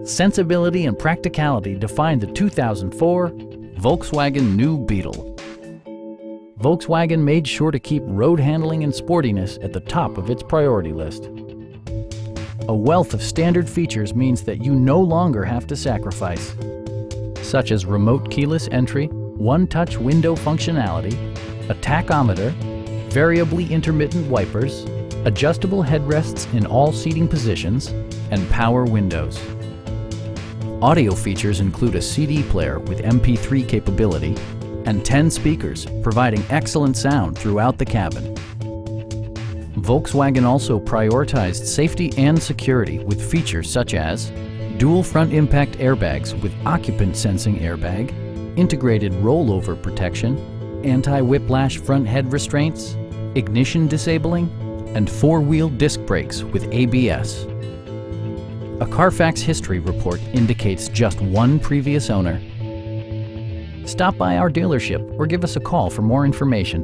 Sensibility and practicality define the 2004 Volkswagen New Beetle. Volkswagen made sure to keep road handling and sportiness at the top of its priority list. A wealth of standard features means that you no longer have to sacrifice, such as remote keyless entry, one-touch window functionality, a tachometer, variably intermittent wipers, adjustable headrests in all seating positions, and power windows. Audio features include a CD player with MP3 capability and 10 speakers, providing excellent sound throughout the cabin. Volkswagen also prioritized safety and security with features such as dual front impact airbags with occupant sensing airbag, integrated rollover protection, anti-whiplash front head restraints, ignition disabling, and four-wheel disc brakes with ABS. A Carfax history report indicates just one previous owner. Stop by our dealership or give us a call for more information.